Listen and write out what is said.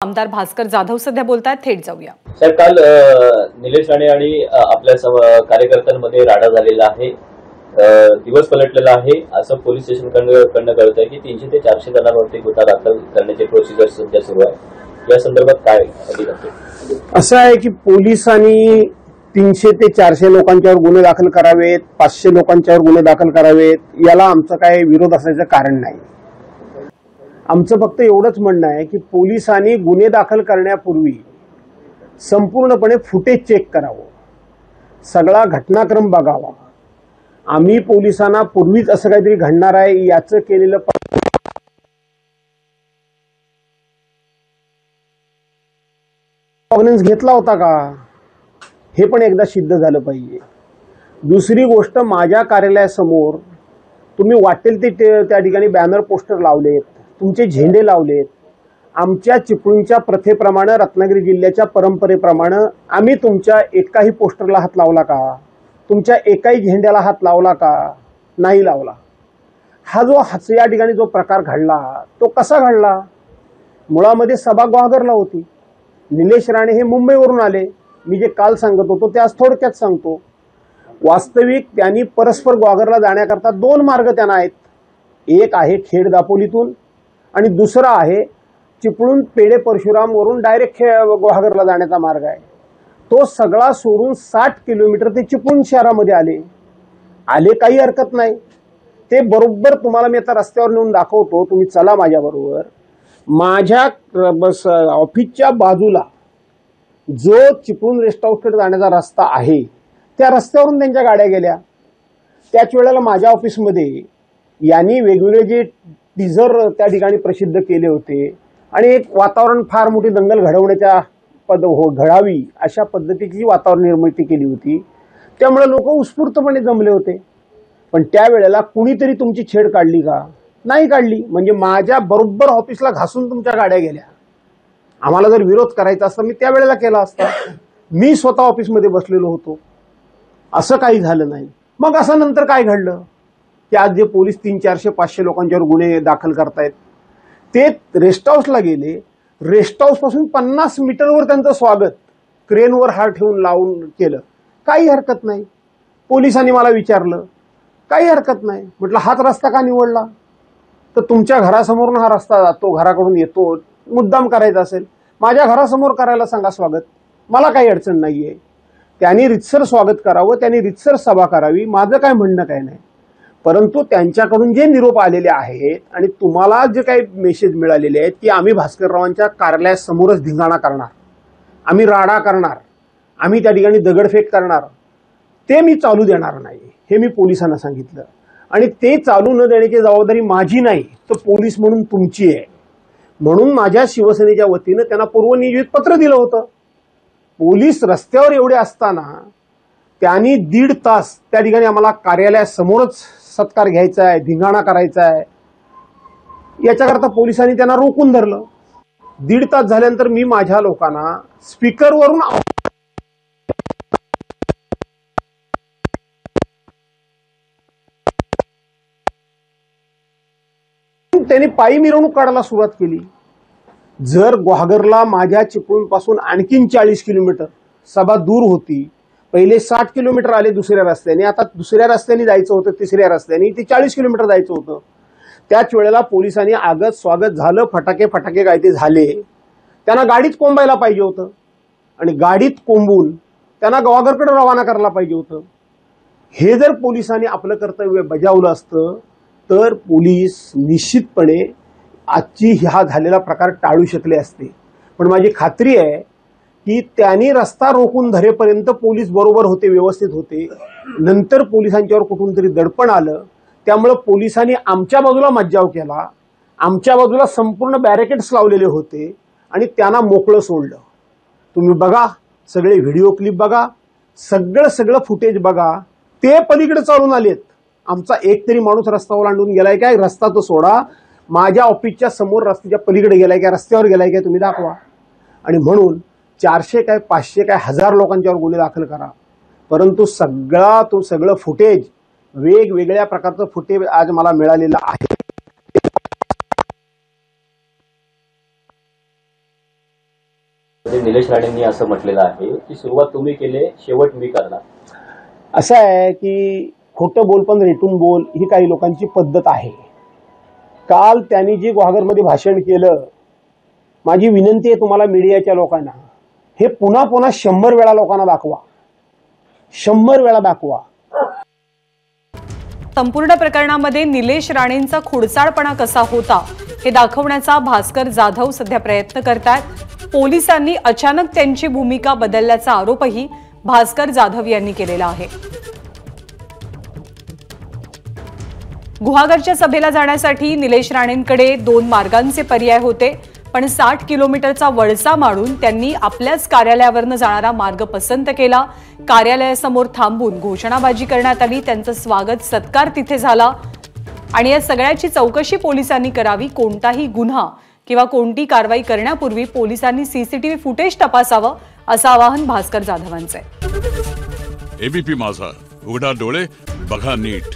आमदार भास्कर जाधव सध्या बोलतायत, थेट जाऊया. सर, काल निलेश राणे आणि आपल्या कार्यकर्त्यांमध्ये राडा झालेला आहे, दिवस पलटलेला आहे असं पोलीस स्टेशन कडनं कळतंय की 300 ते 400 जणांवरती गुन्हा दाखल करण्याची प्रोसिजर सध्या सुरू आहे. या संदर्भात काय असं आहे की पोलिसांनी 300 ते 400 लोकांच्यावर गुन्हे दाखल करावेत, 500 लोकांच्यावर गुन्हे दाखल करावेत, याला आमचं काय विरोध असायचं कारण नाही. आमचं फक्त एवढंच म्हणणं आहे की पोलिसांनी गुन्हे दाखल करण्यापूर्वी संपूर्णपणे फुटेज चेक करावं, सगळा घटनाक्रम बघावा. आम्ही पोलिसांना पूर्वीच असं काहीतरी घडणार आहे याचं केलेलं कॉग्निझन्स घेतला होता का हे पण एकदा सिद्ध झालं पाहिजे. दुसरी गोष्ट, माझ्या कार्यालयासमोर तुम्ही वाटेल ते त्या ठिकाणी बॅनर पोस्टर लावलेत, तुमचे झेंडे लावलेत. आमच्या चिपळूणच्या प्रथेप्रमाणे, रत्नागिरी जिल्ह्याच्या परंपरेप्रमाणे आम्ही तुमच्या एकाही पोस्टरला हात लावला का? तुमच्या एकाही झेंड्याला हात लावला का? नाही लावला. हा जो या ठिकाणी जो प्रकार घडला तो कसा घडला? मुळामध्ये सभा ग्वागरला होती. निलेश राणे हे मुंबईवरून आले. मी जे काल सांगत होतो ते आज थोडक्यात सांगतो. वास्तविक त्यांनी परस्पर ग्वागरला जाण्याकरता दोन मार्ग त्यांना आहेत. एक आहे खेड दापोलीतून आणि दुसरा आहे चिपळूण पेढे परशुराम वरून डायरेक्ट ग्वागरला जाण्याचा मार्ग आहे. तो सगळा सोडून 60 किलोमीटर ते चिपळूण शहरामध्ये आले, काही हरकत नाही. ते बरोबर तुम्हाला मी आता रस्त्यावर नेऊन दाखवतो, तुम्ही चला माझ्याबरोबर. माझ्या ऑफिसच्या बाजूला जो चिपळूण रेस्ट हाऊसकडे जाण्याचा रस्ता आहे त्या रस्त्यावरून त्यांच्या गाड्या गेल्या. त्याच वेळेला माझ्या ऑफिसमध्ये यांनी वेगवेगळे जे टीजर त्या ठिकाणी प्रसिद्ध केले होते आणि एक वातावरण फार मोठी दंगल घडवण्याच्या घडावी अशा पद्धतीची वातावरण निर्मिती केली होती. त्यामुळे लोक उत्स्फूर्तपणे जमले होते. पण त्यावेळेला कुणीतरी तुमची छेड काढली का? नाही काढली. म्हणजे माझ्या बरोबर ऑफिसला घासून तुमच्या गाड्या गेल्या. आम्हाला जर विरोध करायचा असता मी त्यावेळेला केला असता. मी स्वतः ऑफिसमध्ये बसलेलो होतो. असं काही झालं नाही. मग असं नंतर काय घडलं की आज जे पोलीस 300, 400, 500 लोकांच्यावर गुन्हे दाखल करतायत ते रेस्ट हाऊसला गेले. रेस्ट हाऊस पासून 50 मीटरवर त्यांचं स्वागत क्रेनवर हार ठेवून लावून केलं. काही हरकत नाही. पोलिसांनी मला विचारलं, काही हरकत नाही. म्हटलं हाच रस्ता का निवडला? तर तुमच्या घरासमोरून हा रस्ता जातो, घराकडून येतो, मुद्दाम करायचा असेल माझ्या घरासमोर करायला सांगा स्वागत, मला काही अडचण नाहीये. त्यांनी रितसर स्वागत करावं, त्यांनी रितसर सभा करावी, माझं काय म्हणणं काय नाही. परंतु त्यांच्याकडून जे निरोप आलेले आहेत आणि तुम्हाला जे काही मेसेज मिळालेले आहेत की आम्ही भास्कररावांच्या कार्यालयासमोरच धिंगाणा करणार, आम्ही राडा करणार, आम्ही त्या ठिकाणी दगडफेक करणार, ते मी चालू देणार नाही हे मी पोलिसांना सांगितलं. आणि ते चालू न देण्याची जबाबदारी माझी नाही तर पोलीस म्हणून तुमची आहे. म्हणून माझ्या शिवसेनेच्या वतीनं त्यांना पूर्वनियोजित पत्र दिलं होतं. पोलीस रस्त्यावर एवढे असताना त्यांनी 1.5 तास त्या ठिकाणी आम्हाला कार्यालयासमोरच सत्कार घ्यायचा आहे, धिंगाणा करायचा आहे, याच्याकरता पोलिसांनी त्यांना रोखून धरलं. 1.5 तास झाल्यानंतर मी माझ्या लोकांना स्पीकरवरून त्यांनी पायी मिरवणूक काढायला सुरुवात केली. जर ग्वागरला माझ्या चिपळूण पासून आणखीन 40 किलोमीटर सभा दूर होती. पहिले 60 किलोमीटर आले दुसऱ्या रस्त्याने, आता दुसऱ्या रस्त्याने जायचं होतं, तिसऱ्या रस्त्याने ते 40 किलोमीटर जायचं होतं. त्याच वेळेला पोलिसांनी आगत स्वागत झालं, फटाके काय ते झाले. त्यांना गाडीत कोंबायला पाहिजे होतं आणि गाडीत कोंबून त्यांना ग्वागरकडे रवाना करायला पाहिजे होतं. हे जर पोलिसांनी आपलं कर्तव्य बजावलं असतं तर पोलीस निश्चितपणे आजची हा झालेला प्रकार टाळू शकले असते. पण माझी खात्री आहे की त्यांनी रस्ता रोखून धरेपर्यंत पोलीस बरोबर होते, व्यवस्थित होते. नंतर पोलिसांच्यावर कुठून तरी दडपण आलं, त्यामुळे पोलिसांनी आमच्या बाजूला मज्जाव केला, आमच्या बाजूला संपूर्ण बॅरिकेड्स लावलेले होते आणि त्यांना मोकळं सोडलं. तुम्ही बघा, सगळे व्हिडिओ क्लिप बघा, सगळं फुटेज बघा. ते पलीकडे चालून आलेत. आमचा एक तरी माणूस रस्ता ओलांडून गेलाय काय? रस्ता तो सोडा, माझ्या ऑफिसच्या समोर रस्त्याच्या पलीकडे गेलाय काय, रस्त्यावर गेलाय काय, तुम्ही दाखवा. आणि म्हणून 400 काय 500 काय 1000 लोकांच्यावर गुन्हे दाखल करा, परंतु सगळं फुटेज, वेगवेगळ्या प्रकारचं फुटेज आज मला मिळालेलं आहे. निलेश राणेंनी असं म्हटलेलं आहे की सुरुवात तुम्ही केली, शेवट मी करणार. असं आहे की खोटं बोल पण रेटून बोल ही काही लोकांची पद्धत आहे. काल त्यांनी जी गुहागरमध्ये भाषण केलं, माझी विनंती आहे तुम्हाला मीडियाच्या लोकांना, हे पुन्हा पुन्हा 100 वेळा लोकांना दाखवा, 100 वेळा दाखवा. संपूर्ण प्रकरणामध्ये निलेश राणेंचा खोडसाळपणा कसा होता हे दाखवण्याचा भास्कर जाधव सध्या प्रयत्न करतायत. पोलिसांनी अचानक त्यांची भूमिका बदलल्याचा आरोपही भास्कर जाधव यांनी केलेला आहे. गुहागरच्या सभेला जाण्यासाठी निलेश राणेंकडे 2 मार्गांचे पर्याय होते, पण 60 किलोमीटरचा वळसा मारून त्यांनी आपल्याच कार्यालयावरनं जाणारा मार्ग पसंत केला. कार्यालयासमोर थांबून घोषणाबाजी करण्यात आली, त्यांचं स्वागत सत्कार तिथे झाला आणि या सगळ्याची चौकशी पोलिसांनी करावी. कोणताही गुन्हा किंवा कोणती कारवाई करण्यापूर्वी पोलिसांनी सीसीटीव्ही फुटेज तपासावं, असं आवाहन भास्कर जाधवांचं आहे. एबीपी माझा, उघडा डोळे बघा नीट.